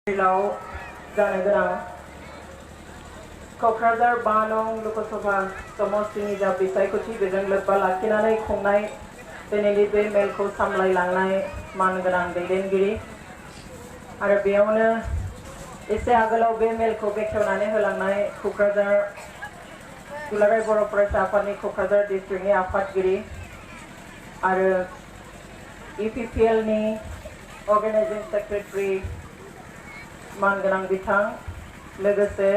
जानो गोनां क'क्राझार 5 नं लकसभा समस्तिनि जा बिसायख'थि बेजों लोब्बा लाखिनानै खुंनाय दिनैनि बे मेलखौ सामलायलांनाय मानगोनां दैदेनगिरि आरो बेयावनो एसे आगोलाव बे मेलखौ बेखेवनानै होलांनाय क'क्राझार दुलाराय बर' फरायसा आफादनि क'क्राझार डिस्ट्रिक्टनि आफादगिरि आरो EPPLनि अर्गेनाइजिं सेक्रेटारि मानगोनां बिथां लोगोसे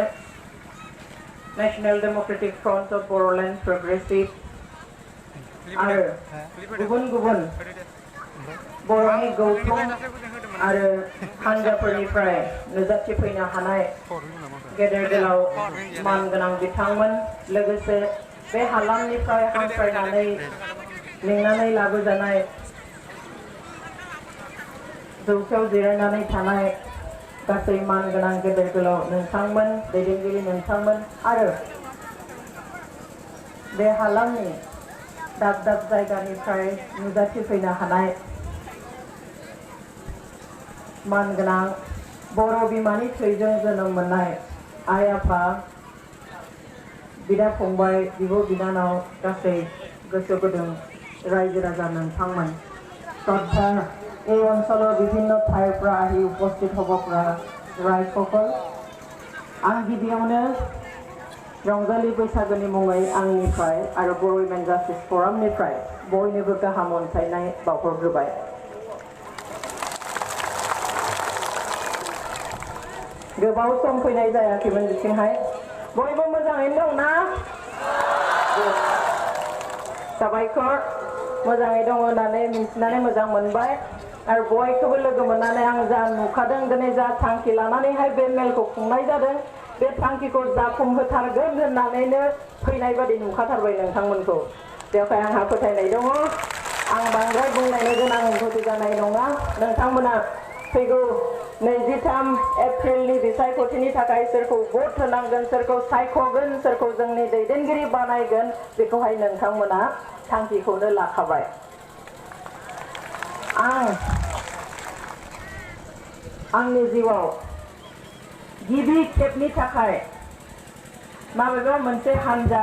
national democratic front of Bodoland progressive आरो गुबुन बर'नि गौथुम आरो हानजाफोरनिफ्राय नुजाथिफैनो हानाय गेदेर गोलाव मानगोनां बिथांमोन लोगोसे बे हालामनिफ्राय हांख्रायनानै लिंनानै लाबोजानाय जौसायाव जिरायनानै थानाय गासै मानगोनां गेदेर गोलाव नोंथांमोन दैदेनगिरि नोंथांमोन आरो बे हालामनि दाब दाब जायगानिफ्राय नुजाथिफैनो हानाय मानगोनां बर' बिमानि थैजों जोनोम मोननाय आइ आफा बिदा फंबाय बिब' बिनानाव गासै गोसो गुदुं रायजो राजा नोंथांमोन শ্রদ্ধা এই অঞ্চলৰ বিভিন্ন ঠাইৰ পৰা আহি উপস্থিত হ'ব পৰা ৰাইজসকল आं गिबियावनो रंजालि बैसागोनि मुङै आंनिफ्राय आरो बर' वुमेन जास्टिस फरामनिफ्राय बयनोबो गाहाम अनसायनाय बावहरग्रोबाय गोबाव सम फैनाय जायाखैमोन बिथिंहाय बयबो मोजाङैनो दं ना साबायखर मोजाङै दङ होननानै मिन्थिनानै मोजां मोनबाय आरो बयखौबो लोगो मोननानै आं जा नुखादों दिनै जा थांखि लानानैहाय बे मेलखौ खुंनाय जादों बे थांखिखौ जाफुंहोथारगोन होननानैनो फैनाय बादि नुखाथारबाय नोंथांमोनखौ बेवहाय आंहा फोथायनाय दङ आं बांद्राय बुंलायनो गोनां गुदि जानाय नङा नोंथांमोना फैगौ 23 एप्रिलनि बिसायख'थिनि थाखाय सोरखौ भट होनांगोन सोरखौ सायख'गोन सोरखौ जोंनि दैदेनगिरि बानायगोन बेखौहाय नोंथांमोना थांखिखौनो लाखाबाय आंनि जिउआव गिबि खेबनि थाखाय माबेबा मोनसे हानजा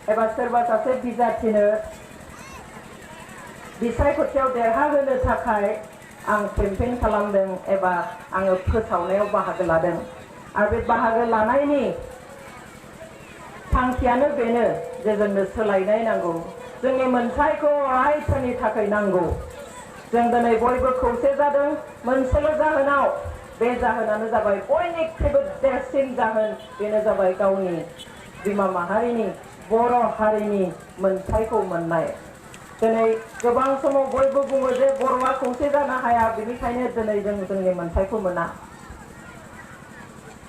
एबा सोरबा सासे बिजाथिनो बिसायख'थियाव देरहाहोनो थाखाय आं केम्पेइन खालामदों एबा आङो फोसावनायाव बाहागो लादों आरो बे बाहागो लानायनि थांखियानो बेनो जे जोंनो सोलायनाय नांगौ जोंनि मोनथायखौ अरायथानि थाखाय नांगौ जों दिनै बयबो खौसे जादों मोनसेल' जाहोनाव बे जाहोनानो जाबाय बयनिख्रुइबो देरसिन जाहोन बेनो जाबाय गावनि बिमा माहारिनि बर' हारिनि मोनथायखौ मोननाय दिनै गोबां समाव बयबो बुङो जे बर'आ खौसे जानो हाया बेनिखायनो दिनै जों जोंनि मोनथायखौ मोना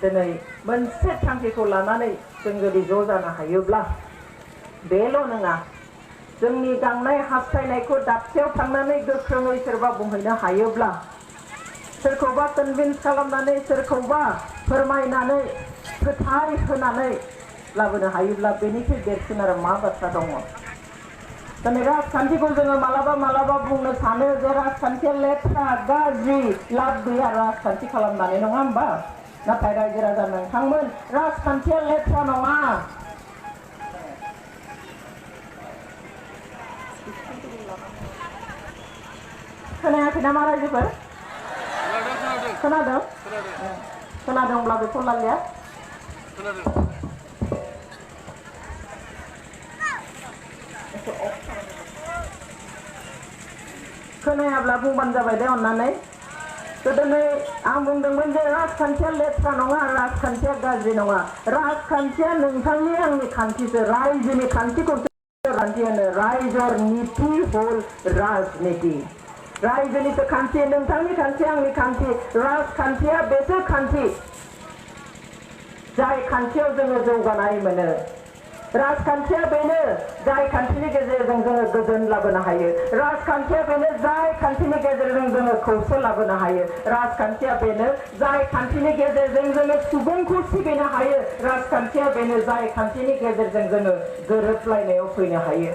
दिनै मोनसे थांखिखौ लानानै जों जुदि ज' जानो हायोब्ला बेल' नङा जोंनि गांनाय हास्थायनायखौ दाबसेयाव थांनानै गोख्रोङै सोरबा बुंहैनो हायोब्ला सोरखौबा कनभिन्स खालामनानै सोरखौबा फोरमायनानै फोथाय होनानै लाबोनो हायोब्ला बेनिख्रुइ देरसिन आरो मा बाथ्रा दङ दिनै राजखान्थिखौ जोङो मालाबा बुंनो सानो जे राजखान्थिया लेथ्रा गाज्रि लाब गैया राजखान्थि खालामनानै नङा होमबा नाथाय रायजो राजा नोंथांमोन राजखान्थिया लेथ्रा नङा खोनायाखै नामा रायजोफोर खोनादोंब्ला बेखौ लालिया खोनायाब्ला बुंबानो जाबाय दे अननानै दिनै आं बुंदोंमोन जे राजखान्थिया लेथ्रा नङा राजखान्थिया गाज्रि नङा राजखान्थिया नोंथांनि आंनि खान्थिसो रायजोनि खान्थिखौ खान्थि होनो रायजोर नीति हल राजनीति रायजोनिसो खान्थि नोंथांनि खान्थि आंनि खान्थि राजखान्थिया बेसो खान्थि जाय खान्थियाव जोङो जौगानाय मोनो राजखान्थिया बेनो जाय खान्थिनि गेजेरजों जोङो गोजोन लाबोनो हायो राजखान्थिया बेनो जाय खान्थिनि गेजेरजों जोङो खौसे लाबोनो हायो राजखान्थिया बेनो जाय खान्थिनि गेजेरजों जोङो सुबुंखौ सिबिनो हायो राजखान्थिया बेनो जाय खान्थिनि गेजेरजों जोङो गोरोबलायनायाव फैनो हायो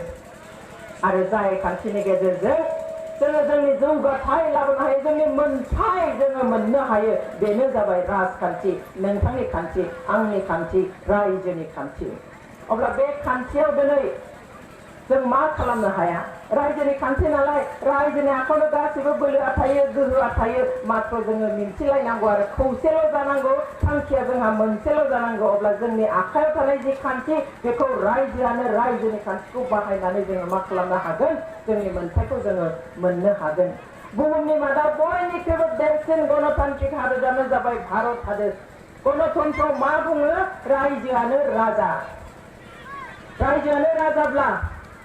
आरो जाय खान्थिनि गेजेरजों जोङो जोंनि जौगाथाय लाबोनो हायो, जोंनि मोनथाय जोङो मोननो हायो। बेनो जाबाय राजखान्थि, नोंथांनि खान्थि, आंनि खान्थि, रायजोनि खान्थि। अब्ला बे खान्थियाव दिनै जों मा खालामनो हाया? रायजोनि खान्थि नालाय रायजोनि आखायावनो गासैबो बोलोआ थायो, गोहोआ थायो। मात्र जोङो मिन्थिलायनांगौ आरो खौसेल' जानांगौ, थांखिया जोंहा मोनसेल' जानांगौ। अब्ला जोंनि आखायाव थानाय जि खान्थि बेखौ रायजोआनो रायजोनि खान्थिखौ बाहायनानै जोङो मा खालामनो हागोन? जोंनि मोनथायखौ जोङो मोननो हागोन। बुहुमनि मादाव बयनिख्रुइबो देरसिन गणतान्त्रिक हादोरानो जाबाय भारत हादोर। गणतन्त्रआव मा बुङो? रायजोआनो राजा। रायजोआनो राजाब्ला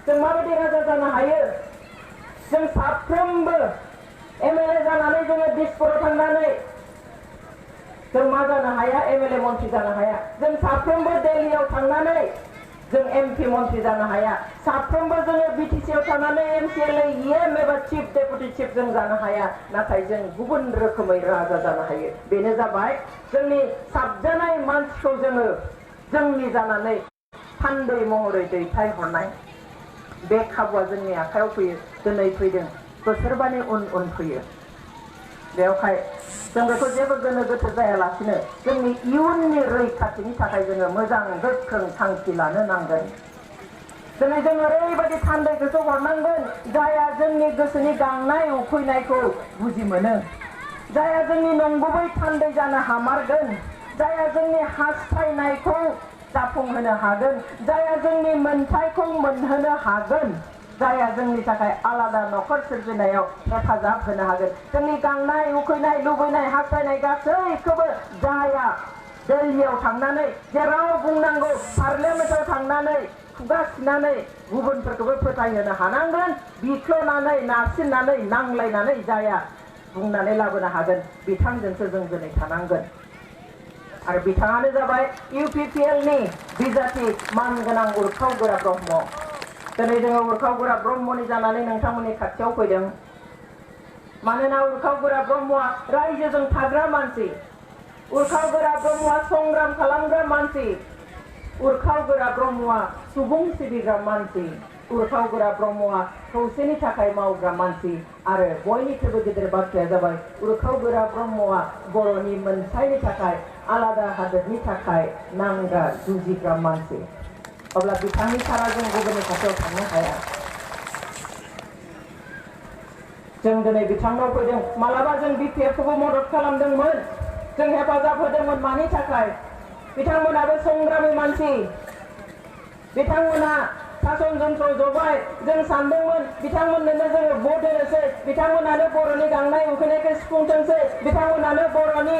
जों माबायदि राजा जानो हायो? जों साफ्रोमबो एमएलए जानानै जोङो दिसपुराव थांनानै जों मा जानो हाया? एमएलए मन्त्रि जानो हाया। जों साफ्रोमबो दिल्लीयाव थांनानै जों एमपि मन्त्रि जानो हाया। साफ्रोमबो जोङो बिटिसिआव थानानै एमसिएलए एम एबा चिफ डेपुटि चिफ जों जानो हाया। नाथाय जों गुबुन रोखोमै राजा जानो हायो। बेनो जाबाय जोंनि साबजानाय मानसिखौ जोङो जोंनि जानानै थान्दै महरै दैथायहरनाय। बे खाबुआ जोंनि आखायाव फैयो, दिनै फैदों, बोसोरबानि उन फैयो। बेवहाय जों बेखौ जेबो गोनो गोथो जायालासिनो जोंनि इयुननि रैखाथिनि थाखाय जोङो मोजां गोख्रों थांखि लानो नांगोन। दिनै जों ओरैबायदि थान्दै गोसो हरनांगोन जायहा जोंनि गोसोनि गांनाय उखैनायखौ बुजि मोनो, जायहा जोंनि नंगुबै थान्दै जानो हामारगोन, जायहा जोंनि हास्थायनायखौ जाफुंहोनो हागोन, जायहा जोंनि मोनथायखौ मोनहोनो हागोन, जायहा जोंनि थाखाय आलादा न'खर सोरजिनायाव हेफाजाब होनो हागोन। जोंनि गांनाय उखैनाय लुबैनाय हास्थायनाय गासैखौबो जायहा दिल्लीयाव थांनानै जेराव बुंनांगौ पार्लियामेन्टआव थांनानै खुगा सिनानै गुबुनफोरखौबो फोथायहोनो हानांगोन, बिख्ल'नानै नारसिननानै नांलायनानै जायहा बुंनानै लाबोनो हागोन, बिथांजोंसो जों दिनै थानांगोन। आरो बिथाङानो जाबाय इउपिपिएलनि बिजाथि मानगोनां उरखावगोरा ब्रह्म। दिनै जोङो उरखावगोरा ब्रह्मनि जानानै नोंथांमोननि खाथियाव फैदों। मानोना उरखावगोरा ब्रह्मआ रायजोजों थाग्रा मानसि, उरखावगोरा ब्रह्मआ संग्राम खालामग्रा मानसि, उरखावगोरा ब्रह्मआ सुबुं सिबिग्रा मानसि, उरखावगोरा ब्रह्मआ खौसेनि थाखाय मावग्रा मानसि। आरो बयनिख्रुइबो गिदिर बाथ्राया जाबाय उरखावगोरा ब्रह्मआ बर'नि मोनथायनि थाखाय, आलादा हादोरनि थाखाय नांग्रा जुजिग्रा मानसि। अब्ला बिथांनि सारा जों गुबुननि खाथियाव थांनो हाया। जों दिनै बिथांनाव फैदों। मालाबा जों बिपिएफखौबो मदद खालामदोंमोन, जों हेफाजाब होदोंमोन। मानि थाखाय? बिथांमोनाबो संग्रामि मानसि, बिथांमोना शासन जन्त्र जबाय। जों सानदोंमोन बिथांमोननो जोङो भट होनोसै, बिथांमोनानो बर'नि गांनाय उखैनायखौ सुफुंथोंसै, बिथांमोनानो बर'नि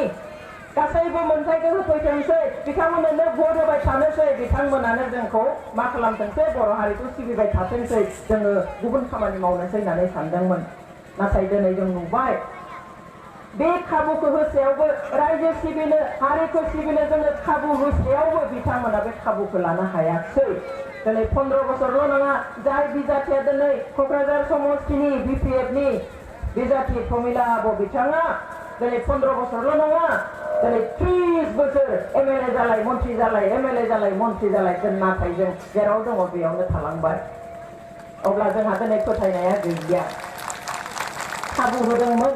गासैबो मोनथायखौ होफैथोंसै, बिथांमोननो भट होबाय थानोसै, बिथांमोनानो जोंखौ मा खालामथोंसै? बर' हारिखौ सिबिबाय थाथोंसै, जोङो गुबुन खामानि मावनोसै होननानै सानदोंमोन। नाथाय दिनै जों नुबाय बे खाबुखौ होसेयावबो, रायजो सिबिनो हारिखौ सिबिनो जोङो खाबु होसेयावबो बिथांमोना बे खाबुखौ लानो हायाखै। दिनै 15 बोसोरल' नङा, जाय बिजाथिया दिनै क'क्राझार समस्तिनि बिपिएफनि बिजाथि प्रमिला आब' बिथाङा दिनै 15 बोसोरल' नङा, दिनै 30 बोसोर एमएलए जालाय मन्त्रि जालाय, एमएलए जालाय मन्त्रि जालाय। नाथाय जों जेराव दङ बेयावनो थालांबाय। अब्ला जोंहा दिनै फोथायनाया गैलिया। खाबु होदोंमोन,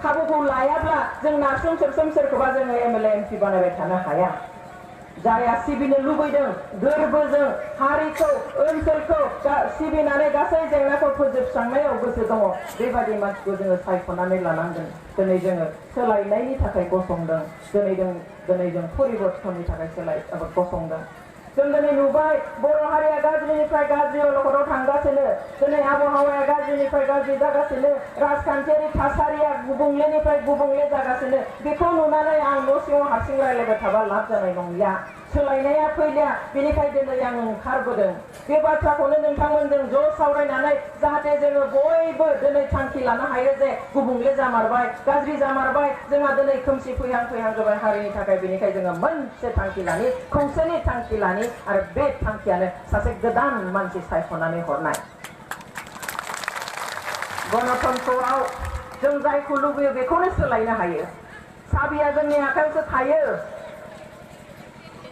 खाबुखौ लायाब्ला जों नारसोम सोरसोम सोरखौबा जोङो एमएलए एमपि बानायबाय थानो हाया। जायहा सिबिनो लुबैदों, गोरबोजों हारिखौ ओनसोलखौ सिबिनानै गासै जेंनाखौ फोजोबस्रांनायाव गोसो दङ, बेबादि मानसिखौ जोङो सायख'नानै लानांगोन। दिनै जोङो सोलायनायनि थाखाय गसंदों, दिनै जों परिबर्तननि थाखाय गसंदों। जों दिनै नुबाय बर' हारिया गाज्रिनिफ्राय गाज्रि अलखदाव थांगासिनो, दिनै आबहावाया गाज्रिनिफ्राय गाज्रि जागासिनो, राजखान्थियारि थासारिया गुबुंलेनिफ्राय गुबुंले जागासिनो। बेखौ नुनानै आं न' सिङाव हारसिं रायलायबाय थाबा लाब जानाय नंलिया, सोलायनाया फैलिया। बेनिखायनो दिनै आं ओंखारबोदों। बे बाथ्राखौनो नोंथांमोनजों ज' सावरायनानै जाहाथे जोङो बयबो दिनै थांखि लानो हायो जे गुबुंले जामारबाय, गाज्रि जामारबाय, जोंहा दिनै खोमसि फैहां जाबाय हारिनि थाखाय। बेनिखायनो जोङो मोनसे थांखि लानि, खौसेनि थांखि लानि, आरो बे थांखियानो सासे गोदान मानसि सायख'नानै हरनाय। गणतन्त्रआव जों जायखौ लुबैयो बेखौनो सोलायनो हायो। साबिया जोंनि आखायावसो थायो।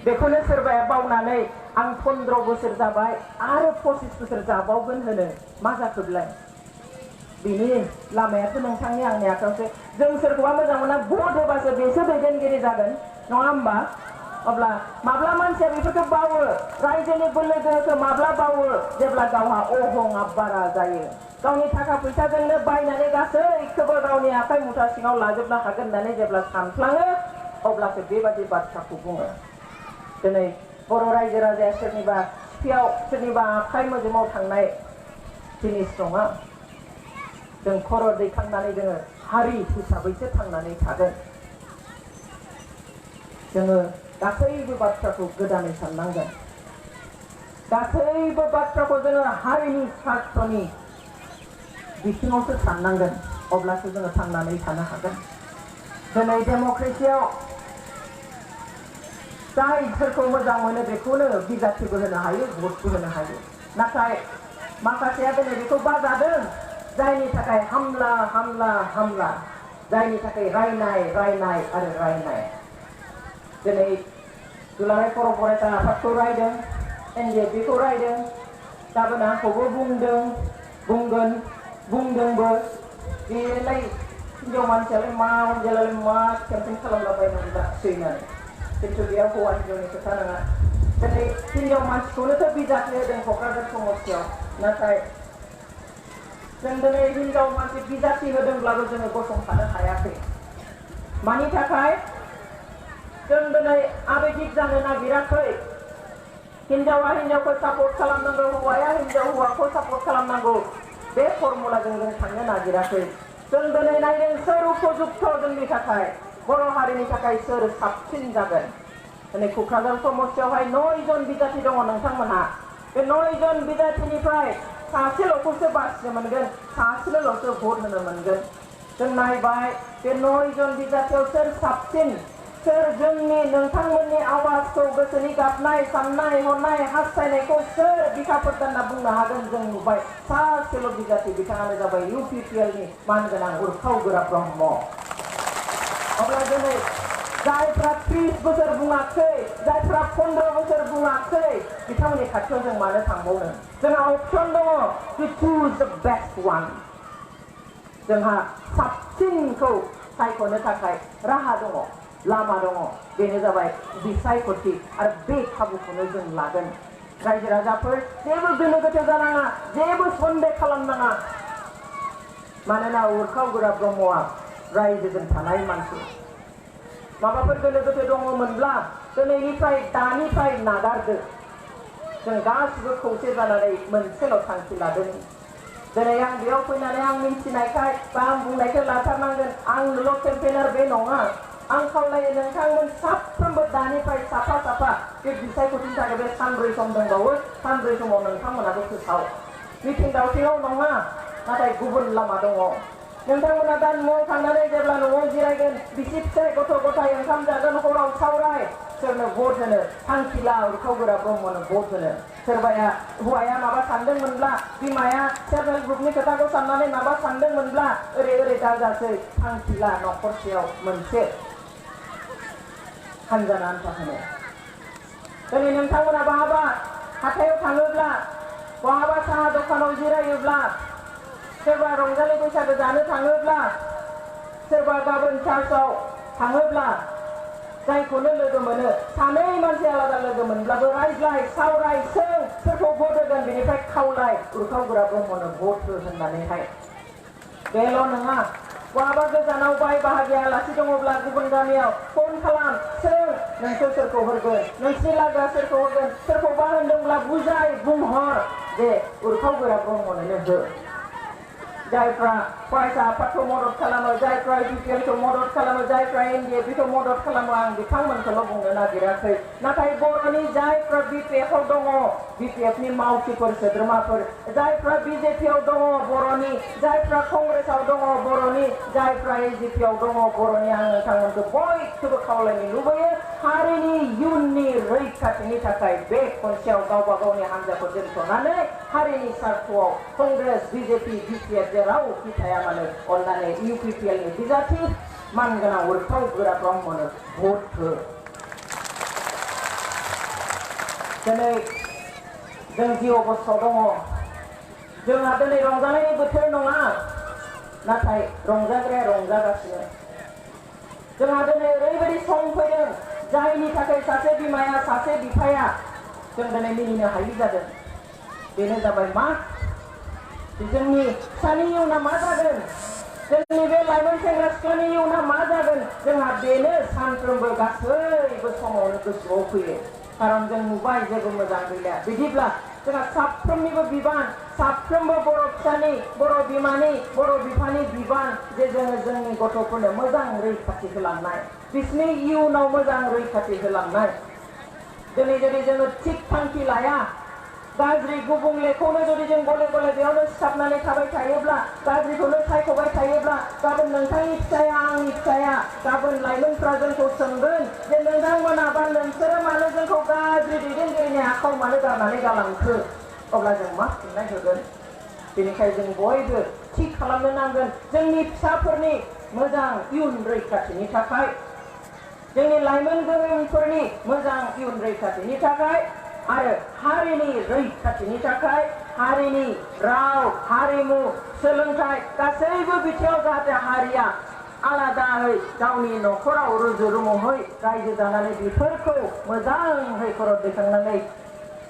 बेखौनो सोरबाया बावनानै आं 15 बोसोर जाबाय आरो 25 बोसोर जाबावगोन होनो। मा जाखोब्लाय? बिनि लामायाथ' नोंथांनि आंनि आखायावसो जों सोरखौबा मोजां मोना भट होबासो बेसो दैदेनगिरि जागोन नङा होमबा अब्ला माब्ला मानसिया बेफोरखौ बावो रायजोनि बोलो गोहोखौ माब्ला बावो जेब्ला गावहा अहंआ बारा जायो गावनि थाखा फैसाजोंनो बायनानै गासैखौबो गावनि आखाइ मुथा सिङाव लाजोबनो हागोन होननानै जेब्ला सानफ्लाङो अब्लासो बेबादि बाथ्राखौ बुङो दिनै बर' रायजो राजाया सोरनिबा सिफियाव सोरनिबा आखाइ मोजोमाव थांनाय जिनिस नङा जों खर' दैखांनानै जोङो हारि हिसाबैसो थांनानै थागोन जोङो गासैबो बाथ्राखौ गोदानै साननांगोन गासैबो बाथ्राखौ जोङो हारिनि स्वार्थनि बिथिङावसो साननांगोन अब्लासो जोङो थांनानै थानो हागोन दिनै डेम'क्रेसियाव जाय सोरखौ मोजां मोनो बेखौनो बिजाथिबो होनो हायो भटबो होनो हायो नाथाय माखासेया दिनै बेखौ बाजादों जायनि थाखाय हामला हामला हामला जायनि थाखाय रायनाय रायनाय आरो रायनाय दिनै दुलाराय बर' फरायसा आफादखौ रायदों एनडिएफबिखौ रायदों गाबोन आंखौबो बुंदों बुंगोन बुंदोंबो बेलाय हिनजाव मानसियालाय मा अनजालाय मा केम्पेइन खालामलाबायनानै जासै होननानै खिन्थु बेयाव हौवा हिनजावनि खोथा नङा दिनै हिनजाव मानसिखौनोथ' बिजाथि होदों क'क्राझार समस्तियाव नाथाय जों दिनै हिनजाव मानसि बिजाथि होदोंब्लाबो जोङो गसंथानो हायाखै मानि थाखाय जों दिनै आबेगिक जानो नागिराखै हिनजावा हिनजावखौ सापर्ट खालामनांगौ हौवाया हौवाखौ सापर्ट खालामनांगौ बे फर्मुलाजों जों थांनो नागिराखै जों दिनै नायदों सोर उपयुक्त जोंनि थाखाय बर' हारिनि थाखाय सोर साबसिन जागोन दिनै क'क्राझार समस्तियावहाय 9 जन बिजाथि दङ नोंथांमोनहा बे 9 जन बिजाथिनिफ्राय सासेल'खौसो बासिनो मोनगोन सासेल'सो भट होनो मोनगोन जों नायबाय बे 9 जन बिजाथियाव सोर साबसिन सोर जोंनि नोंथांमोननि आवाजखौ गोसोनि गाबनाय साननाय हनाय हास्थायनायखौ सोर बिखाफोर गानना बुंनो हागोन जों नुबाय सासेल' बिजाथि बिथाङानो जाबाय इउपिपिएलनि मानगोनां उरखाव गोरा ब्रह्म अब्ला दिनै जायफ्रा 30 बोसोर बुङाखै जायफ्रा 15 बोसोर बुङाखै बिथांमोननि खाथियाव जों मानो थांबावनो जोंहा अपसन दङ टु चुज द बेस्ट वान जोंहा साबसिनखौ सायख'नो थाखाय राहा दङ लामा दङ बेनो जाबाय बिसायख'थि आरो बे खाबुखौनो जों लागोन रायजो राजाफोर जेबो गोनो गोथो जानाङा जेबो सन्देह खालामनाङा मानोना उरखाव गोरा ब्रह्मआ रायजोजों थानाय मानसि माबाफोर गोनो गोथो दङमोनब्ला दिनैनिफ्राय दानिफ्राय नागारदो जों गासिबो खौसे जानानै मोनसेल' थांखि लादों दिनै आं बेयाव फैनानै आं मिन्थिनायखाय बा आं बुंनायखौ लाथारनांगोन आंल' केम्पेनार बे नङा आं खावलायो नोंथांमोन साफ्रोमबो दानिफ्राय साफा साफा बे बिसायख'थिनि थाखाय बे सानब्रै सम दंबावो सानब्रै समाव नोंथांमोनाबो फोसाव मिथिं दावथिङाव नङा नाथाय गुबुन लामा दङ नोंथांमोना दा न'आव थांनानै जेब्ला न'आव जिरायगोन बिसि फिसाय गथ' गथाय ओंखाम जागोन हराव सावराय सोरनो भट होनो थांखिला उरखाव गोरा ब्रह्मनो भट होनो सोरबाया हौवाया माबा सानदोंमोनब्ला बिमाया सेल्फ हेल्प ग्रुपनि खोथाखौ साननानै माबा सानदोंमोनब्ला ओरै दाजासै थांखिला न'खरसेयाव मोनसे हानजाना आन्था होनो दिनै नोंथांमोना बहाबा हाथायाव थाङोब्ला बहाबा साहा दखानाव जिरायोब्ला सोरबा रंजालि बैसागो जानो थाङोब्ला सोरबा गाबोन चार्चआव थाङोब्ला जायखौनो लोगो मोनो सानै मानसि आलादा लोगो मोनब्लाबो रायज्लाय सावराय सों सोरखौ भट होगोन बेनिफ्राय खावलाय उरखाव गोरा ब्रह्मनो भट हो होननानैहाय बेल' नङा बहाबा गोजानाव बाय बाहागि आलासि दङब्ला गुबुन गामियाव फन खालाम सों नोंसोर सोरखौ हरगोन नोंसिनि लागोआ सोरखौ होगोन सोरखौबा होनदोंब्ला बुजाय बुंहर जे उरखाव गोरा ब्रह्मनोनो हो जायफ्रा फरायसा आफादखौ मदद खालामो जायफ्रा इउपिपिएलखौ मदद खालामो जायफ्रा एनडिएफबिखौ मदद खालामो आं बिथांमोनखौल' बुंनो नागिराखै नाथाय बर'नि जायफ्रा बिपिएफआव दङ बिपिएफनि मावथिफोर सोद्रोमाफोर जायफ्रा बिजेपिआव दङ बर'नि जायफ्रा कंग्रेसआव दङ बर'नि जायफ्रा एजिपिआव दङ बर'नि आं नोंथांमोनखौ बयखौबो खावलायनो लुबैयो हारिनि इयुननि रैखाथिनि थाखाय बे खनसेयाव गावबा गावनि हान्जाखौ दोनथ'नानै हारिनि स्वार्थआव कंग्रेस बिजेपि बिपिएफ जेरावखि थाया मानो अननानै इउपिपिएलनि बिजाथि मानगोनां उरखाव गोरा ब्रह्मनो भट हो दिनै जों जि अबस्थायाव दङ जोंहा दिनै रंजानायनि बोथोर नङा नाथाय रंजाग्राया रंजागासिनो जोंहा दिनै ओरैबायदि सम फैदों जायनि थाखाय सासे बिमाया सासे बिफाया जों दिनै मिनिनो हायि जादों बेनो जाबाय मा जोंनि फिसानि इयुना मा जागोन जोंनि बे लाइमोन सेंग्रा सिख्लानि इयुना मा जागोन जोंहा बेनो सानफ्रोमबो गासैबो समावनो गोसोआव फैयो खारन जों नुबाय जेबो मोजां गैला बिदिब्ला जोंहा साफ्रोमनिबो बिबान साफ्रोमबो बर' फिसानि बर' बिमानि बर' बिफानि बिबान जे जोङो जोंनि गथ'फोरनो मोजां रैखाथि होलांनाय बिसोरनि इयुनाव मोजां रैखाथि होलांनाय दिनै जुदि जोङो थिग थांखि लाया गाज्रि गुबुंलेखौनो जुदि जों गले गले बेयावनो सिथाबनानै थाबाय थायोब्ला गाज्रिखौनो सायख'बाय थायोब्ला गाबोन नोंथांनि फिसाया आंनि फिसाया गाबोन लाइमोनफ्रा जोंखौ सोंगोन जे नोंथांमोना बा नोंसोरो मानो जोंखौ गाज्रि दैदेनगिरिनि आखायाव मानो गारनानै गालांखो अब्ला जों मा फिननाय होगोन बेनिखायनो जों बयबो थि खालामनो नांगोन जोंनि फिसाफोरनि मोजां इयुन रैखाथिनि थाखाय जोंनि लाइमोन गोरोंफोरनि मोजां इयुन रैखाथिनि थाखाय आरो हारिनि रैखाथिनि थाखाय हारिनि राव हारिमु सोलोंथाइ गासैबो बिथिङाव जाहाथे हारिया आलादायै गावनि न'खराव रुजु रुमुहै रायजो जानानै बेफोरखौ मोजाङै खर' दैखांनानै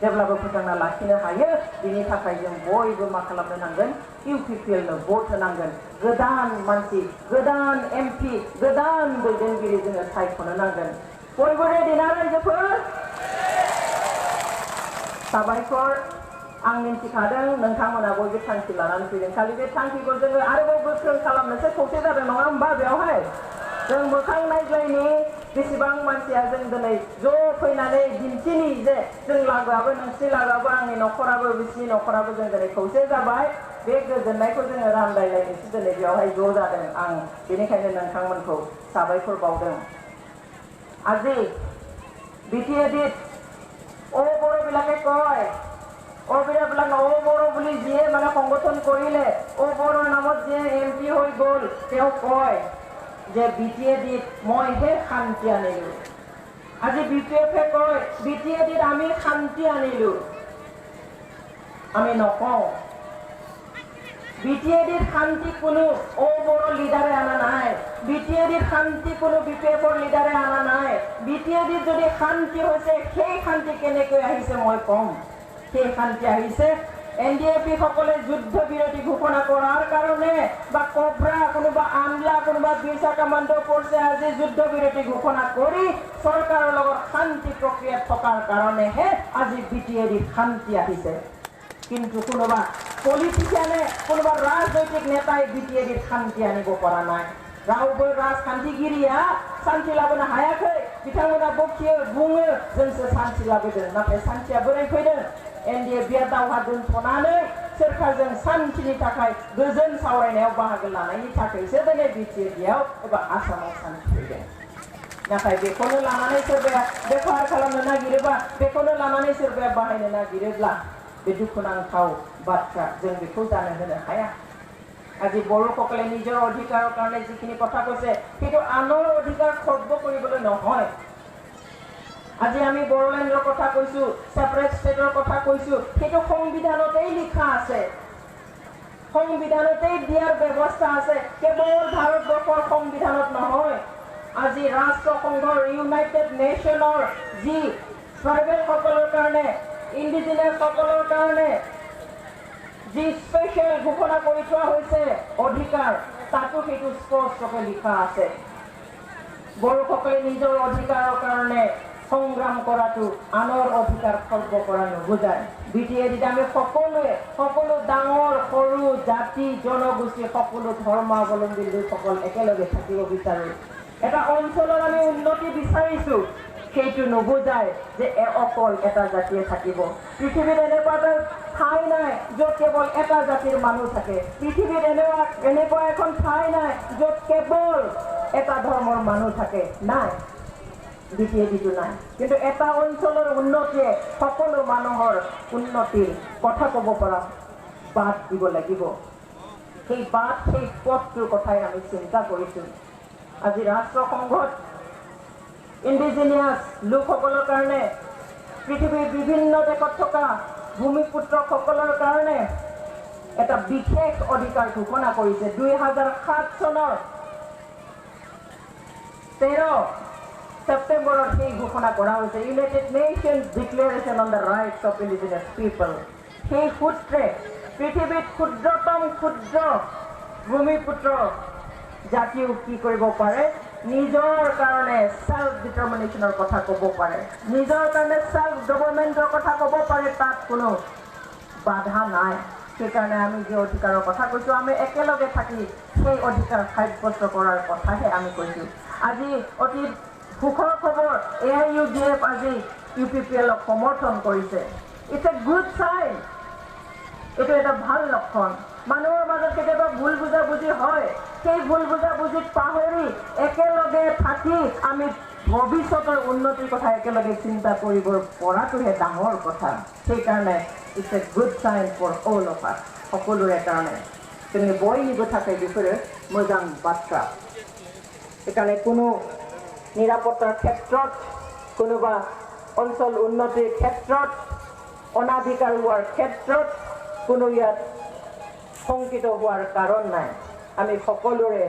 जेब्लाबो फोथांना लाखिनो हायो बिनि थाखाय जों बयबो मा खालामनो नांगोन इउपिपिएलनो भट होनांगोन गोदान मानसि गोदान एमपि गोदान दैदेनगिरि जोङो सायख'नो नांगोन बयबो रेडि ना रायजोफोर साबायखर आं मिन्थिखादों नोंथांमोना बयबो थांखि लानानै फैदों खालि बे थांखिखौ जोङो आरोबाव गोख्रों खालामनोसो खौसे जादों नङा होमबा बेवहाय जों मोखां नायज्लायनि बेसेबां मानसिया जों दिनै ज' फैनानै दिन्थिनि जे जों लागोआबो नोंसिनि लागोआबो आंनि न'खराबो बिसिनि न'खराबो जों दिनै खौसे जाबाय बे गोजोननायखौ जोङो रानलायलायनोसो दिनै बेवहाय ज' जादों आं बेनिखायनो नोंथांमोनखौ साबायखर बावदों আজি বিটিএডিত ও বড়বিলাকে কয় ও বিৰাবিলাক ও বড়ো বুলি যিয়ে মানে সংগঠন কৰিলে ও বড়োৰ নামত যে এমপি হৈ গ'ল তেওঁ কয় যে বিটিএডিত মইহে শান্তি আনিলোঁ আজি বিপিএফে কয় বিটিএডিত আমি শান্তি আনিলোঁ আমি নকওঁ বিটিএডিৰ শান্তি কোনো ও বড়ো লিডাৰে আনা নাই বিটিএডিৰ শান্তি কোনো বিপিএফৰ লিডাৰে আনা নাই বিটিএডিৰ যদি শান্তি হৈছে সেই শান্তি কেনেকৈ আহিছে মই কম সেই শান্তি আহিছে এনডিএফি সকলে যুদ্ধ বিৰতি ঘোষণা কৰাৰ কাৰণে বা কবৰা কোনোবা আমলা কোনোবা বিৰছা কামাণ্ডো ফৰ্চে আজি যুদ্ধ বিৰতি ঘোষণা কৰি চৰকাৰৰ লগত শান্তি প্ৰক্ৰিয়াত থকাৰ কাৰণেহে আজি বিটিএডিৰ শান্তি আহিছে কিন্তু কোনোবা পলিটিচিয়ানে কোনোবা ৰাজনৈতিক নেতাই বিটিএডিৰ শান্তি আনিব পৰা নাই रावबो राजखान्थिगिरिया शान्ति लाबोनो हायाखै बिथांमोना बखियो बुङो जोंसो शान्ति लाबोदों नाथाय शान्तिया बोरै फैदों एनडिएफआ दावहा दोनथ'नानै सोरखारजों शान्तिनि थाखाय गोजोन सावरायनायाव बाहागो लानायनि थाखायसो दिनै बिटिएडिआव एबा आसामाव शान्ति फैदों नाथाय बेखौनो लानानै सोरबाया बेफार खालामनो नागिरोबा बेखौनो लानानै सोरबाया बाहायनो नागिरोब्ला बे दुखुनांथाव बाथ्रा जों बेखौ जानो होनो हाया আজি বড়োসকলে নিজৰ অধিকাৰৰ কাৰণে যিখিনি কথা কৈছে কিন্তু আনৰ অধিকাৰ খৰ্ব কৰিবলৈ নহয় আজি আমি বড়োলেণ্ডৰ কথা কৈছো সেপাৰেট ষ্টেটৰ কথা কৈছো কিন্তু সংবিধানতেই লিখা আছে সংবিধানতেই দিয়াৰ ব্যৱস্থা আছে কেৱল ভাৰতবৰ্ষৰ সংবিধানত নহয় আজি ৰাষ্ট্ৰসংঘৰ ইউনাইটেড নেশ্যনৰ যি ট্ৰাইবেল সকলৰ কাৰণে ইণ্ডিজিনাছ সকলৰ কাৰণে যি স্পেশাল ঘোষণা কৰি থোৱা হৈছে অধিকাৰ তাতো সেইটো স্পষ্টকৈ লিখা আছে বড়োসকলে নিজৰ অধিকাৰৰ কাৰণে সংগ্ৰাম কৰাটো আনৰ অধিকাৰ খৰ্ব কৰা নুবুজায় বিটিএডিত আমি সকলো ডাঙৰ সৰু জাতি জনগোষ্ঠী সকলো ধৰ্মাৱলম্বী লোকসকল একেলগে থাকিব বিচাৰো এটা অঞ্চলৰ আমি উন্নতি বিচাৰিছো সেইটো নুবুজায় যে অকল এটা জাতিয়ে থাকিব পৃথিৱীত এনেকুৱা এটা ঠাই নাই য'ত কেৱল এটা জাতিৰ মানুহ থাকে পৃথিৱীত এনেকুৱা এখন ঠাই নাই য'ত কেৱল এটা ধৰ্মৰ মানুহ থাকে নাই বিটিএডিটো নাই কিন্তু এটা অঞ্চলৰ উন্নতিয়ে সকলো মানুহৰ উন্নতিৰ কথা ক'ব পৰা বাট দিব লাগিব সেই বাট সেই পথটোৰ কথাই আমি চিন্তা কৰিছোঁ আজি ৰাষ্ট্ৰসংঘত ইণ্ডিজিনিয়াছ লোকসকলৰ কাৰণে পৃথিৱীৰ বিভিন্ন দেশত থকা ভূমিপুত্ৰসকলৰ কাৰণে এটা বিশেষ অধিকাৰ ঘোষণা কৰিছে 2007 চনৰ 13 সেপ্টেম্বৰত সেই ঘোষণা কৰা হৈছে United nations declaration on the rights of indigenous people সেই সূত্ৰে পৃথিৱীত ক্ষুদ্ৰতম ক্ষুদ্ৰ ভূমিপুত্ৰ জাতিও কি কৰিব পাৰে নিজৰ কাৰণে সেল্ফ ডিটাৰমিনেশ্যনৰ কথা ক'ব পাৰে নিজৰ কাৰণে সেল্ফ গভৰ্ণমেণ্টৰ কথা ক'ব পাৰে তাত কোনো বাধা নাই সেইকাৰণে আমি যে অধিকাৰৰ কথা কৈছোঁ আমি একেলগে থাকি সেই অধিকাৰ সাব্যস্ত কৰাৰ কথাহে আমি কৈছোঁ আজি অতি সুখৰ খবৰ AIUDF আজি UPPLক সমৰ্থন কৰিছে ইটছ এ গুড চাইন এইটো এটা ভাল লক্ষণ মানুহৰ মাজত কেতিয়াবা ভুল বুজাবুজি হয় সেই ভুল বুজাবুজিত পাহৰি একেলগে থাকি আমি ভৱিষ্যতৰ উন্নতিৰ কথা একেলগে চিন্তা কৰিব পৰাটোহে ডাঙৰ কথা সেইকাৰণে ইটছ এ গুড চাইন ফৰ অল অফ আছ সকলোৰে কাৰণে जोंनि बयनिबो थाखाय बेफोरो मोजां बाथ्रा সেইকাৰণে কোনো নিৰাপত্তাৰ ক্ষেত্ৰত কোনোবা অঞ্চল উন্নতিৰ ক্ষেত্ৰত অনাধিকাৰ হোৱাৰ ক্ষেত্ৰত কোনো ইয়াত শংকিত হোৱাৰ কাৰণ নাই আমি সকলোৰে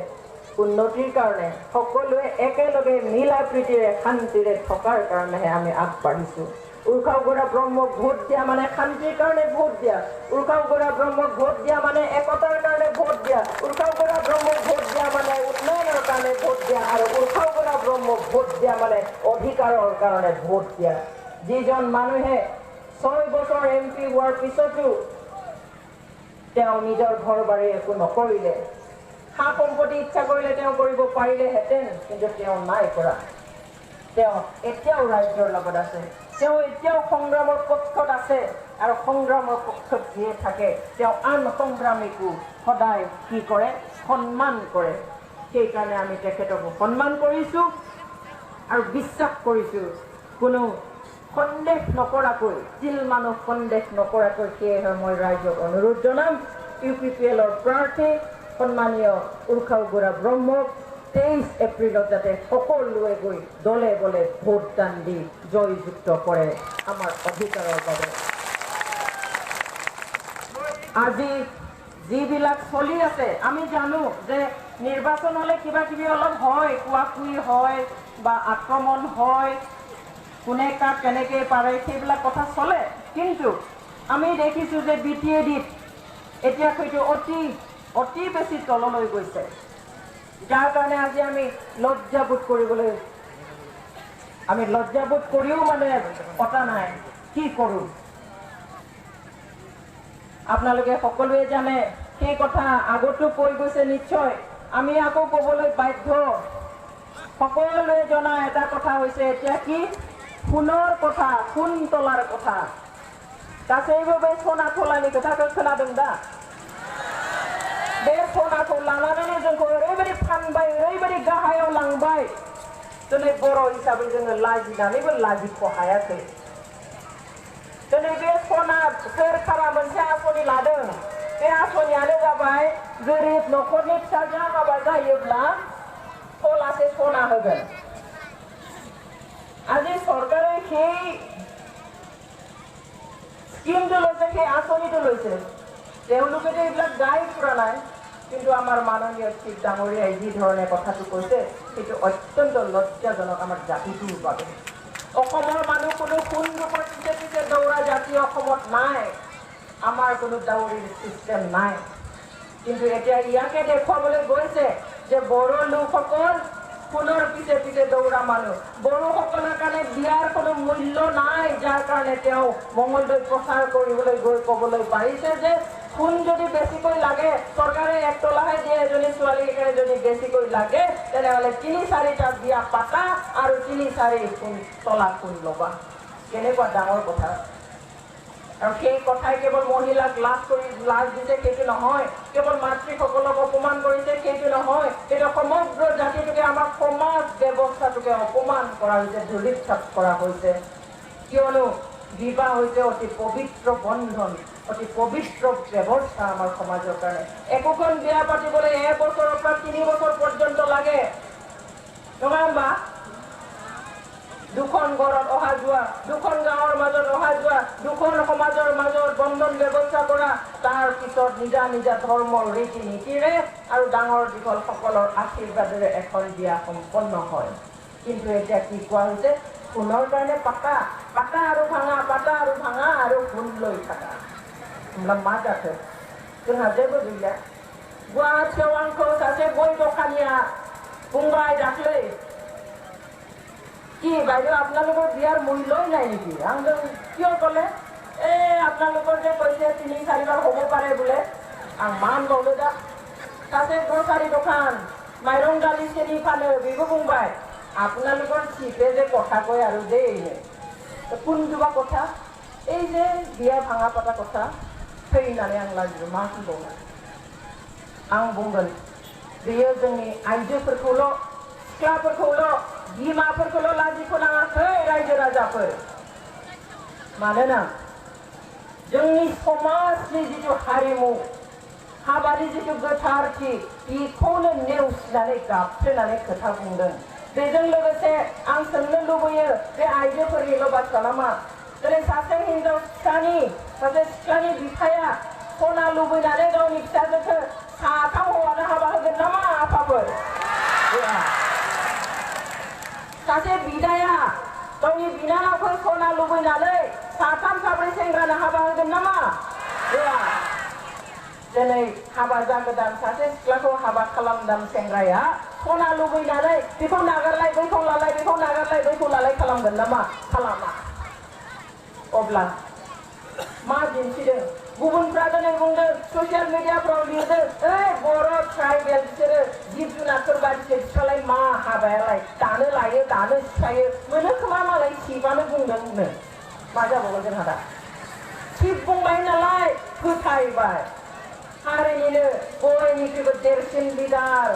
উন্নতিৰ কাৰণে সকলোৱে একেলগে মিলা প্ৰীতিৰে শান্তিৰে থকাৰ কাৰণেহে আমি আগবাঢ়িছোঁ উৰ্খাওগৰা ব্ৰহ্মক ভোট দিয়া মানে শান্তিৰ কাৰণে ভোট দিয়া উৰ্খাওগৰা ব্ৰহ্মক ভোট দিয়া মানে একতাৰ কাৰণে ভোট দিয়া উৰ্খাওগৰা ব্ৰহ্মক ভোট দিয়া মানে উন্নয়নৰ কাৰণে ভোট দিয়া আৰু উৰ্খাওগৰা ব্ৰহ্মক ভোট দিয়া মানে অধিকাৰৰ কাৰণে ভোট দিয়া যিজন মানুহে 6 বছৰ MP হোৱাৰ পিছতো তেওঁ নিজৰ ঘৰ বাৰী একো নকৰিলে সা সম্পত্তি ইচ্ছা কৰিলে তেওঁ কৰিব পাৰিলেহেঁতেন কিন্তু তেওঁ নাই কৰা তেওঁ এতিয়াও ৰাজ্যৰ লগত আছে তেওঁ এতিয়াও সংগ্ৰামৰ পক্ষত আছে আৰু সংগ্ৰামৰ পক্ষত যিয়ে থাকে তেওঁ আন সংগ্ৰামীকো সদায় কি কৰে সন্মান কৰে সেইকাৰণে আমি তেখেতক সন্মান কৰিছোঁ আৰু বিশ্বাস কৰিছোঁ কোনো সন্দেহ নকৰাকৈ তিল মানুহ সন্দেহ নকৰাকৈ সেয়েহে মই ৰাইজক অনুৰোধ জনাম UPPLৰ প্ৰাৰ্থী সন্মানীয় উৰ্খাওগৰা ব্ৰহ্মক 23 এপ্ৰিলত যাতে সকলোৱে গৈ দলে বলে ভোটদান দি জয়যুক্ত কৰে আমাৰ অধিকাৰৰ বাবে আজি যিবিলাক চলি আছে আমি জানো যে নিৰ্বাচন হলে কিবা কিবি অলপ হয় কুৱাকুই হয় বা আক্ৰমণ হয় কোনে কাক কেনেকৈ পাৰে সেইবিলাক কথা চলে কিন্তু আমি দেখিছোঁ যে BTADত এতিয়া হয়তো অতি বেছি তললৈ গৈছে যাৰ কাৰণে আজি আমি লজ্জাবোধ কৰিও মানে পতা নাই কি কৰোঁ আপোনালোকে সকলোৱে জানে সেই কথা আগতো কৈ গৈছে নিশ্চয় আমি আকৌ ক'বলৈ বাধ্য সকলোৱে জনা এটা কথা হৈছে এতিয়া কি সোণৰ কথা সোণ তোলাৰ কথা गासैबो बे सनाथलानि खोथाखौ खोनादों दा बे सनाखौ लानानै जोंखौ ओरैबायदि फानबाय ओरैबायदि गाहायाव लांबाय दिनै बर' हिसाबै जोङो लाजिनानैबो लाजिख' हायाखै दिनै बे सना सोरखारा मोनसे आसनि लादों बे आसनियानो जाबाय गोरिब न'खरनि फिसाजोआ हाबा जायोब्ला थलासे सना होगोन আজি চৰকাৰে সেই স্কিমটো লৈছে সেই আঁচনিটো লৈছে তেওঁলোকেতো এইবিলাক গাই ফুৰা নাই কিন্তু আমাৰ মাননীয় চিফ ডাঙৰীয়াই যি ধৰণে কথাটো কৈছে সেইটো অত্যন্ত লজ্জাজনক আমাৰ জাতিটোৰ বাবে অসমৰ মানুহ কোনো কোন ৰূপৰ পিছে দৌৰা জাতি অসমত নাই আমাৰ কোনো ডাউৰিৰ চিষ্টেম নাই কিন্তু এতিয়া ইয়াকে দেখুৱাবলৈ গৈছে যে বড়ো লোকসকল পুনৰ পিছে দৌৰা মানুহ বড়োসকলৰ কাৰণে বিয়াৰ কোনো মূল্য নাই যাৰ কাৰণে তেওঁ মংগলদৈ প্ৰচাৰ কৰিবলৈ গৈ ক'বলৈ পাৰিছে যে সোণ যদি বেছিকৈ লাগে চৰকাৰে 1 তলাহে দিয়ে এজনী ছোৱালীৰ কাৰণে যদি বেছিকৈ লাগে তেনেহ'লে 3-4টা বিয়া পাতা আৰু 3-4 তলা সোণ ল'বা কেনেকুৱা ডাঙৰ কথা আৰু সেই কথাই কেৱল মহিলাক লাজ দিছে সেইটো নহয় কেৱল মাতৃসকলক অপমান কৰিছে সেইটো নহয় এটা সমগ্ৰ জাতিটোকে আমাৰ সমাজ ব্যৱস্থাটোকে অপমান কৰা হৈছে ধূলিসাৎ কৰা হৈছে কিয়নো বিবাহ হৈছে অতি পবিত্ৰ বন্ধন অতি পবিত্ৰ ব্যৱস্থা আমাৰ সমাজৰ কাৰণে একোখন বিয়া পাতিবলৈ 1 বছৰৰ পৰা 3 বছৰ পৰ্যন্ত লাগে নহয় বা দুখন ঘৰত অহা যোৱা, দুখন গাঁৱৰ মাজত অহা যোৱা, দুখন সমাজৰ মাজত বন্ধন ব্যৱস্থা কৰা, তাৰ পিছত নিজা নিজা ধৰ্মৰ ৰীতি নীতিৰে আৰু ডাঙৰ দীঘল সকলৰ আশীৰ্বাদেৰে এখন বিয়া সম্পন্ন হয়। কিন্তু এতিয়া কি কোৱা হৈছে, সোণৰ কাৰণে পাতা, পাতা আৰু ভাঙা, পাতা আৰু ভাঙা আৰু সোণ লৈ থাকা। होमब्ला मा जाखो? जोंहा जेबो गैला। गुवाहाटियाव आंखौ सासे गय दखानिया बुंबाय दाख्लै, কি বাইদেউ আপোনালোকৰ বিয়াৰ মূল্যই নাই নেকি? আংজোं কিয় ক'লে? আপোনালোকৰ যে কৈছে ৩-৪বাৰ হ'ব পাৰে বোলে। आं मान बावलो दा सासे ग्रसारि दखान माइरं दालि सेनि फानो बेबो बुंबाय আপোনালোকৰ চিপে যে কথা কয় আৰু দেই কোনটোবা কথা এই যে বিয়া ভাঙা পাতা কথা फैनानै आं लाजियो मा होनबावनो आं बुंगोन बेयो जोंनि आइजोफोरखौल' सिख्लाफोरखौल' बिमाफोरखौल' लाजि फोनाङाखै रायजो राजाफोर मानोना जोंनि समाजनि जिथु हारिमु हाबानि जिथु गोथारथि बेखौनो नेवसिनानै गाबफ्लेनानै खोथा बुंदों बेजों लोगोसे आं सोंनो लुबैयो बे आइजोफोरनिल' बाथ्रा नामा दिनै सासे हिनजावसानि सासे सिख्लानि बिफाया सना लुबैनानै गावनि फिसाजोखौ साथाम हौवानो हाबा होगोन नामा आफाफोर सासे बिदाया गावनि बिनानावखौ सना लुबैनानै साथाम साब्रै सेंग्रानो हाबा होगोन नामा दिनै हाबा जागोदान सासे सिख्लाखौ हाबा खालामदान सेंग्राया सना लुबैनानै बेखौ नागारलाय बैखौ लालाय बेखौ नागारलाय बैखौ लालाय खालामगोन नामा खालामा अब्ला मा दिन्थिदों गुबुनफ्रा दिनै बुंदों ससियेल मिडियाफ्राव लिरदों बर' ट्राइबेल बिसोरो जिब जुनारफोर बायदिसो बिसोरलाय मा हाबायालाय दानो लायो दानो सिफायो मोनो खोमा मालाय सिबानो बुंदोंनो मा जाबावगोन जोंहा दा सिब बुंबाय नालाय फोथायबाय हारिनिनो बयनिख्रुइबो देरसिन लिडार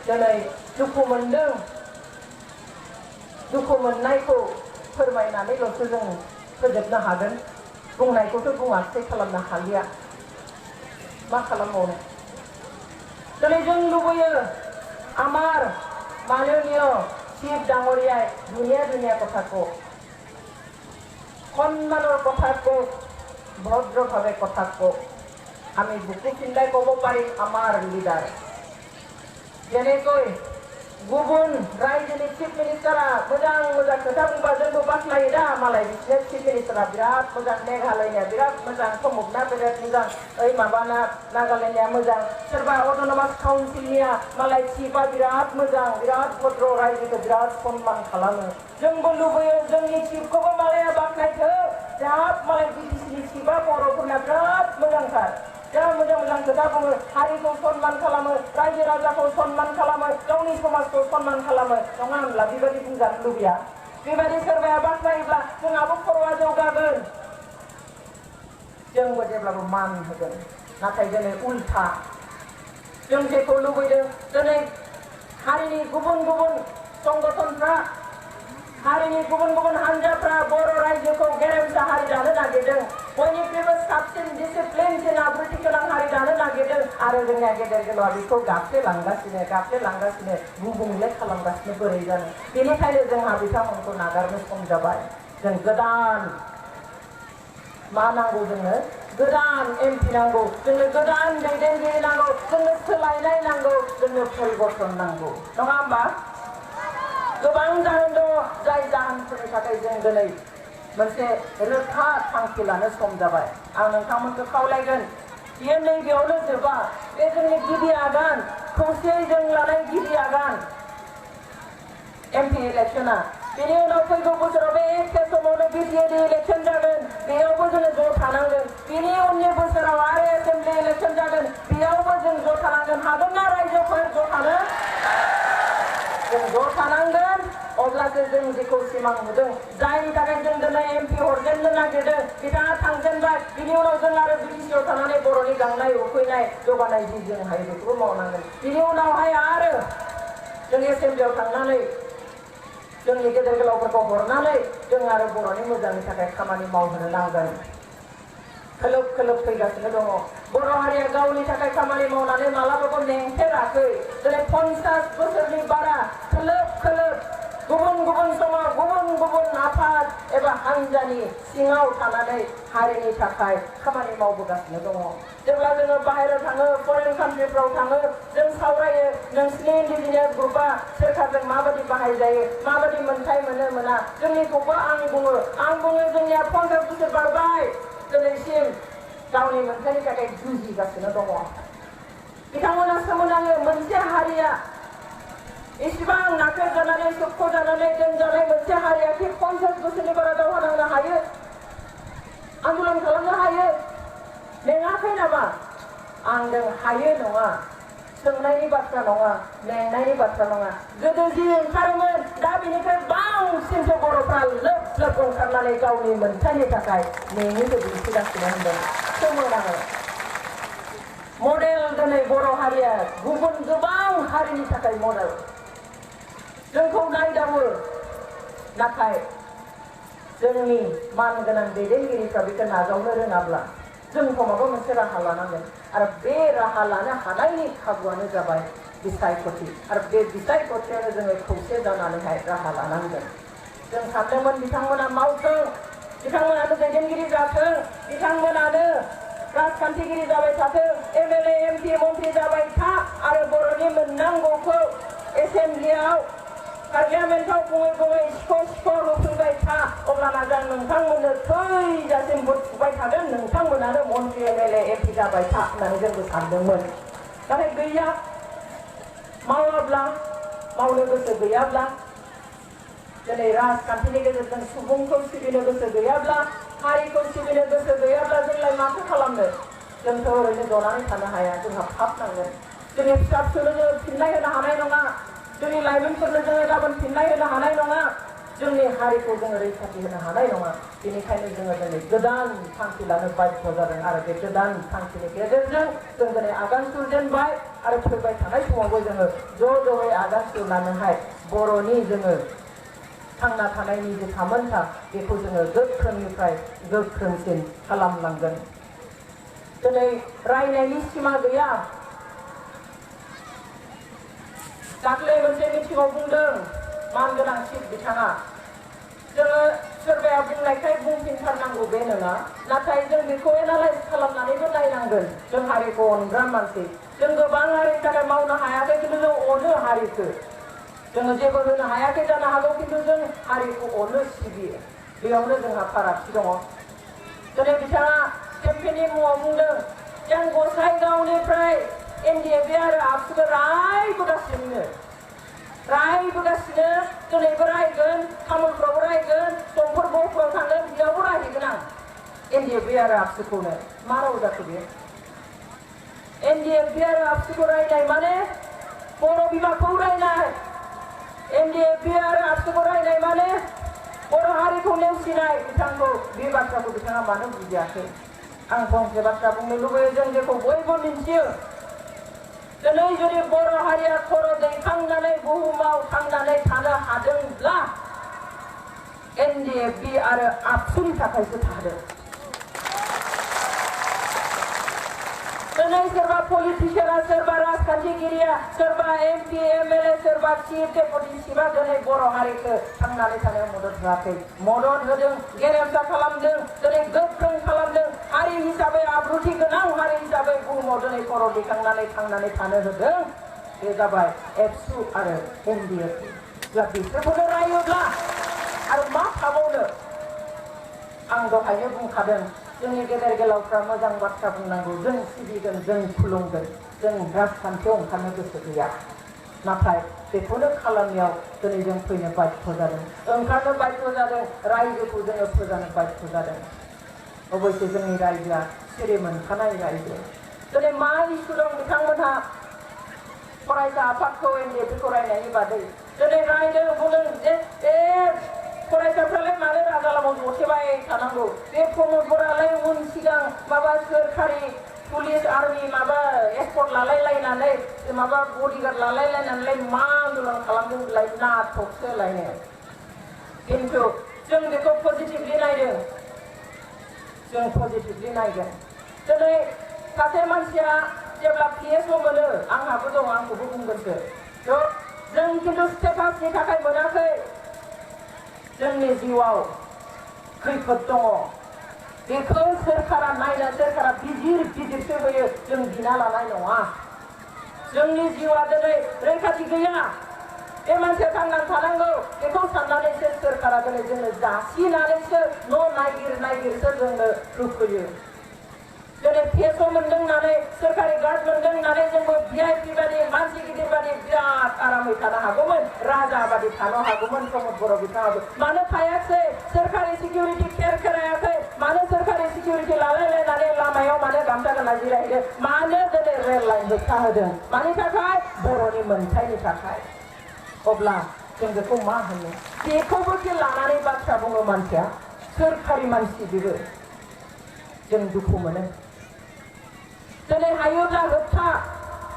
दिनै दुखु मोनदों दुखु मोननायखौ फोरमायनानैल'सो जों फोजोबनो हागोन बुंनायखौथ' बुङासै खालामनो हालिया मा खालामबावनो दिनै जों लुबैयो आमार माननीय চিফ ডাঙৰীয়াই ধুনীয়া ধুনীয়া কথা কওক সন্মানৰ কথা কওক ভদ্ৰভাৱে কথা কওক আমি বুকু চিন্তাই ক'ব পাৰিম আমাৰ লিডাৰ যেনেকৈ गुबुन रायजोनि चिफ मिनिस्टारा मोजां मोजां खोथा बुंबा जोंबो बाख्नायो दा मालाय बिसोर चिफ मिनिस्टारा बिराद मोजां मेघालयनिया बिराद मोजां कमुकना बिराद मोजां ओइ माबाना नागालेण्डनिया मोजां सोरबा अट'नमास काउन्सिलनिया मालाय चिफआ बिराद मोजां बिराद भद्र रायजोखौ बिराद सन्मान खालामो जोंबो लुबैयो जोंनि चिफखौबो मालाया बाख्नायथो बिराद मालाय बिटिसिनि चिफआ बर'फोरना बिराद मोजांथार जा मोजां मोजां खोथा बुङो हारिखौ सन्मान खालामो रायजो राजाखौ सन्मान खालामो गावनि समाजखौ सन्मान खालामो नङा होनब्ला बेबायदि बुंजानो लुबैया बेबायदि सोरबाया बाख्नायोब्ला जोंहाबो खर'आ जौगागोन जोंबो जेब्लाबो मान होगोन नाथाय दिनै उल्था जों जेखौ लुबैदों दिनै हारिनि गुबुन गुबुन संगठनफ्रा हारिनि गुबुन गुबुन हान्जाफ्रा बर' रायजोखौ गेरेमसा हारि दानो नागिरदों बयनिख्रुइबो साबसिन डिसिप्लिनसिन आब्रुथि गोनां हारि दानो नागिरदों आरो जोंनिया गेदेर गोलावा बेखौ गाफ्लेलांगासिनो गुबुंले खालामगासिनो बोरै जानो बेनिखायनो जोंहा बिथांमोनखौ नागारनो सम जाबाय जों गोदान मा नांगौ जोंनो गोदान एमपि नांगौ जोंनो गोदान दैदेनगिरि नांगौ जोंनो सोलायनाय नांगौ जोंनो परिबर्तन नांगौ नङा होमबा गोबां जाहोन दङ जाय जाहोनफोरनि थाखाय जों दिनै मोनसे रोखा थांखि लानो सम जाबाय आं नोंथांमोनखौ खावलायगोन बेयो नैबेयावनो जोबा बे जोंनि गिबि आगान खौसेयै जों लानाय गिबि आगान एमपि इलेक्शना बेनि उनाव फैगौ बोसोराव बे एखे समावनो बिटिएडि इलेक्शन जागोन बेयावबो जोङो ज' थानांगोन बेनि उननि बोसोराव आरो एसेम्बलि इलेक्शन जागोन बेयावबो जों ज' थानांगोन हागोन ना रायजोफोर ज' थानो जों ज' थानांगोन अब्लासो जों जेखौ सिमां नुदों जायनि थाखाय जों दिनै एमपि हरजेननो नागिरदों बिथाङा थांजेनबाय बिनि उनाव जों आरो बिटिसिआव थानानै बर'नि गांनाय उखैनाय जौगानाय जि जों हायो बेखौबो मावनांगोन बिनि उनावहाय आरो जों एसेम्बलियाव थांनानै जोंनि गेदेर गोलावफोरखौ हरनानै जों आरो बर'नि मोजांनि थाखाय खामानि मावहोनो नांगोन खोलोब खोलोब फैगासिनो दङ बर' हारिया गावनि थाखाय खामानि मावनानै मालाबाबो मेंफेराखै दिनै 50 बोसोरनि बारा खोलोब खोलोब गुबुन गुबुन समाव गुबुन आफाद एबा हानजानि सिङाव थानानै हारिनि थाखाय खामानि मावबोगासिनो दङ। जेब्ला जोङो बाहेरायाव थाङो फरेन कान्ट्रिफ्राव थाङो जों सावरायो नोंसिनि इन्डिजिनियास ग्रुपआ सोरखारजों माबायदि बाहायजायो माबायदि मोनथाय मोनो मोना जोंनिखौबो आं बुङो जोंनिया 50 बोसोर बारबाय दिनैसिम गावनि मोनथायनि थाखाय जुजिगासिनो दङ। बिथांमोना सोमोनाङो मोनसे हारिया इसिबां नाख्रेबजानानै सोबख'जानानै दोनजानाय मोनसे हारिया 50 बोसोरनि बारा दावहा नांनो हायो आन्दलन खालामनो हायो मेङाखै नामा? आंदों हायो नङा सोंनायनि बाथ्रा नङा मेंनायनि बाथ्रा नङा। गोदो जि ओंखारोमोन दा बिनिफ्राय बांसिनसो बर'फ्रा लोब ओंखारनानै गावनि मोनथायनि थाखाय मेङैखौ दिन्थिगासिनो होनदों। सोमोनाङो मडेल दिनै बर' हारिया गुबुन गोबां हारिनि थाखाय मडेल जोंखौ नायदावो नाथाय जोंनि मानगोनां दैदेनगिरिफ्रा बेखौ नाजावनो रोङाब्ला जोंखौ माबा मोनसे राहा लानांगोन आरो बे राहा लानो हानायनि खाबुआनो जाबाय बिसायख'थि आरो बे बिसायख'थियावनो जोङो खौसे जानानैहाय राहा लानांगोन। जों सानदोंमोन बिथांमोना मावथों बिथांमोनानो दैदेनगिरि जाथों बिथांमोनानो राजखान्थिगिरि जाबाय थाथों एमएलए एमपि मन्त्रि जाबाय था आरो बर'नि मोननांगौखौ एसेमब्लियाव पार्लियामेन्टआव बुङै सिख' होफैबाय था अब्लाना जों नोंथांमोननो थैजासिम भट थुबाय थागोन नोंथांमोनानो मन्त्रि एमएलए एमपि जाबाय था होननानै जोंबो सानदोंमोन। नाथाय गैया मावाब्ला मावनो गोसो गैयाब्ला दिनै राजखान्थिनि गेजेरजों सुबुंखौ सिबिनो गोसो गैयाब्ला हारिखौ सिबिनो गोसो गैयाब्ला जोंलाय माथो खालामनो? जोंथ' ओरैनो जनानै थानो हाया जोंहा फाप नांगोन। जोंनि फिसा फिसौनो जोङो फिननाय होनो हानाय नङा जोंनि लाइमोनफोरनो जोङो गाबोन फिननाय होनो हानाय नङा जोंनि हारिखौ जोङो रैखाथि होनो हानाय नङा। बेनिखायनो जोङो दिनै गोदान थांखि लानो बाध्य जादों आरो बे गोदान थांखिनि गेजेरजों जों दिनै आगान सुरजेनबाय आरो फैबाय थानाय समावबो जोङो ज'यै आगान सुरनानैहाय बर'नि जोङो थांना थानायनि जे थामोनथा बेखौ जोङो गोख्रोंनिफ्राय गोख्रोंसिन खालामलांगोन। दिनै रायनायनि सिमा गैया। दाख्लै मोनसे मिथिङाव बुंदों मानगोनां चिफ बिथाङा जोङो सोरबाया बुंनायखाय बुंफिनथारनांगौ बे नङा नाथाय जों बेखौ एनालाइज खालामनानैबो नायनांगोन। जों हारिखौ अनग्रा मानसि जों गोबां हारिनि थाखाय मावनो हायाखै खिन्थु जों अनो हारिखौ जोङो जेबो होनो हायाखै जानो हागौ खिन्थु जों हारिखौ अनो सिबियो बेयावनो जोंहा फारागथि दङ। दिनै बिथाङा केम्पेननि मुङाव बुंदों जों गसाइगावनिफ्राय एनडिएफबि आरो आबसुखौ रायबोगासिनो दिनैबो रायगोन तामुलफ्रावबो रायगोन समफोर बर'फ्राव थांगोन बेयावबो रायहैगोन आं एनडिएफबि आरो आबसुखौनो मा राव जाखो बेयो? एनडिएफबि आरो आबसुखौ रायनाय माने बर' बिमाखौ रायनाय एनडिएफबि आरो आबसुखौ रायनाय माने बर' हारिखौ नेवसिनाय। बिथांखौ बे बाथ्राखौ बिथाङा मानो बुजियाखै? आं फंसे बाथ्रा बुंनो लुबैयो जों जेखौ बयबो मिन्थियो दिनै जुदि बर' हारिया खर' दैखांनानै बुहुमाव थांनानै थानो हादोंब्ला एनडिएफबि आरो आबसुनि थाखायसो थादों। दिनै सोरबा पलिटिसियाना सोरबा राजखान्थिगिरिया सोरबा एमपि एमएलए सोरबा चिफ डेपुटि चिफआ दिनै बर' हारिखौ थांनानै थानायाव मदद होआखै मदद होदों गेरेमसा खालामदों दिनै गोख्रों खालामदों हारि हिसाबै आब्रुथि गोनां हारि हिसाबै बुहुमाव दिनै खर' दैखांनानै थांनानै थानो होदों। बे जाबाय एबसु आरो एनडिएफबि। दा बिसोरखौनो रायोब्ला आरो मा थाबावनो? आं दहायनो बुंखादों जोंनि गेदेर गोलावफ्रा मोजां बाथ्रा बुंनांगौ जों सिबिगोन जों खुलुमगोन जों राजखान्थियाव ओंखारनो गोसो गैया नाथाय बेखौनो खालामनायाव दिनै जों फैनो बाध्य जादों ओंखारनो बाध्य जादों रायजोखौ जोङो फोजानो बाध्य जादों। अबयसे जोंनि रायजोआ सिरि मोनखानाय रायजो। दिनै मा इसु दं बिथांमोनहा फरायसा आफादखौ एनडिएफबिखौ रायनायनि बादै दिनै रायदों बुंदों जे फरायसाफ्रालाय मानो राजा लामाव जथेबाय थानांगौ बे प्रमदफोरालाय उन सिगां माबा सोरखारि पुलिस आर्मि माबा एस्कर्ट लालायलायनानै माबा बडिगार्ड लालायलायनानै मा आन्दलन खालामदों बिलाय नाटकसो लायनो। खिन्थु जों बेखौ पजिटिभलि नायदों जों पजिटिभलि नायगोन। दिनै सासे मानसिया जेब्ला पिएसअ मोनो आंहाबो दं आंखौबो बुंगोनसो जों खिन्थु स्टेटासनि थाखाय मोनाखै जोंनि जिउआव खैफोद दङ बेखौ सोरखारा नायना सोरखारा बिजिरसो होयो जों गिना लानाय नङा जोंनि जिउआ दिनै रैखाथि गैया बे मानसिया थांनानै थानांगौ बेखौ साननानैसो सोरखारा दिनै जोंनो जासिनानैसो न' नागिरसो जोंनो होफैयो दिनै पेस' मोनदों होननानै सोरखारि गार्ड मोनदों होननानै जोंबो VIP बादि मानसि गिदिर बादि बिराद आरामै थानो हागौमोन राजा बादि थानो हागौमोन प्रमद बर' बिथाङाबो मानो थायाखै सोरखारि सिकिउरिटि केयार करायाखै मानो सोरखारि सिकिउरिटि लालायलायनानै लामायाव मानो गामसा गानना जिरायहैदों मानो दिनै रेल लाइन होबथा होदों मानि थाखाय बर'नि मोनथायनि थाखाय अब्ला जों बेखौ मा होनो बेखौबो लानानै बाथ्रा बुङो मानसिया सोरखारि मानसि बेबो जों दुखु मोनो दिनै हायोब्ला होबथा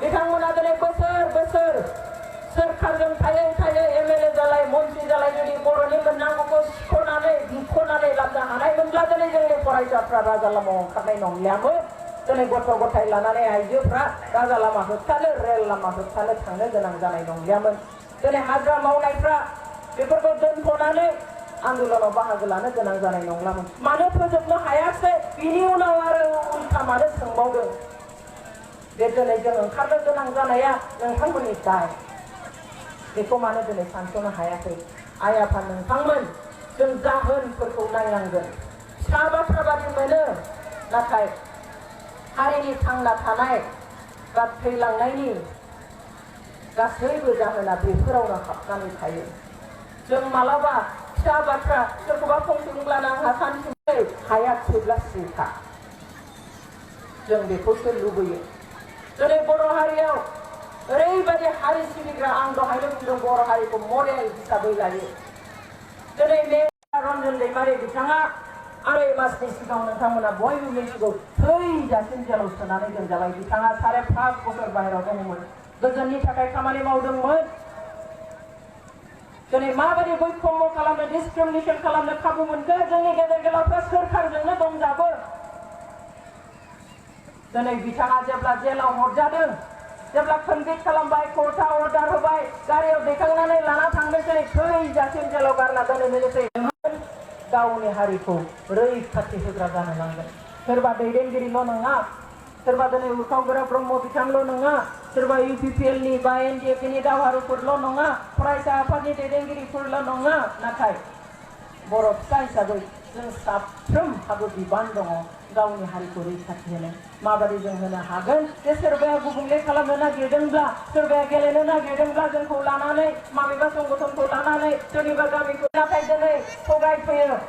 बिथांमोना दिनै बोसोर सोरखारजों थायै MLA जालाय मन्त्रि जालाय जुदि बर'नि मोननांगौखौ सिख'नानै बिख'नानै लाबोनो हानायमोनब्ला दिनै जोंनि फरायसाफ्रा राजा लामायाव ओंखारनाय नंलियामोन दिनै गथ' गथाय लानानै आइजोफ्रा राजा लामा होबथानो रेल लामा होबथानो थांनो गोनां जानाय नंलियामोन दिनै हाजिरा मावनायफ्रा बेफोरखौ दोनथ'नानै आन्दोलनाव बाहागो लानो गोनां जानाय नंलामोन मानो फोजोबनो हायाखै बिनि उनाव आरो उल्था मानो सोंबावदों बे दिनै जों ओंखारनो गोनां जानाया नोंथांमोननि दाय बेखौ मानो दिनै सानस'नो हायाखै आइ आफा नोंथांमोन जों जाहोनफोरखौ नायनांगोन फिसा बाथ्रा बादि मोनो नाथाय हारिनि थांना थानाय बा थैलांनायनि गासैबो जाहोना बेफोरावनो हाबनानै थायो जों मालाबा फिसा बाथ्रा सोरखौबा फंसे बुंब्लानो आंहा सानसेै हाया थोब्ला सिखा जों बेखौसो लुबैयो दिनै बर' हारियाव ओरैबायदि हारि सिबिग्रा आं दहायनो बुंदों बर' हारिखौ मडेल हिसाबै लायो दिनै रन्जन दैमारि बिथाङा आराय मासनि सिगां नोंथांमोना बयबो मिथिगौ थैजासिम जेलाव सोनानै दोनजाबाय बिथाङा 5.5 बोसोर बाहेराव दङमोन गोजोननि थाखाय खामानि मावदोंमोन दिनै माबायदि बैखम्य खालामनो डिसक्रिमिनेसन खालामनो खाबु मोनखो जोंनि गेदेर गोलावफ्रा सोरखारजोंनो दंजाबो दिनै बिथाङा जेब्ला जेलाव हरजादों जेब्ला कनभिक्ट खालामबाय कर्टआ अर्डार होबाय गारियाव दैखांनानै लाना थांनोसै थैजासिम जेलाव गारना दोननोसै गावनि हारिखौ रैखाथि होग्रा जानो नांगोन सोरबा दैदेनगिरिल' नङा सोरबा दिनै उरखावग्रा ब्रह्म बिथांल' नङा सोरबा UPPLनि बा NDFनि दावहारुफोरल' नङा फरायसा आफादनि दैदेनगिरिफोरल' नङा नाथाय बर' फिसा हिसाबै जों साफ्रोमहाबो बिबान दङ गावनि हारिखौ रैखाथि होनो माबादि जों होनो हागोन जे सोरबाया गुबुंले खालामनो नागिरदोंब्ला सोरबाया गेलेनो नागिरदोंब्ला जोंखौ लानानै माबेबा संगठनखौ लानानै सोरनिबा गामिखौ नाथाय दिनै थगायफैयो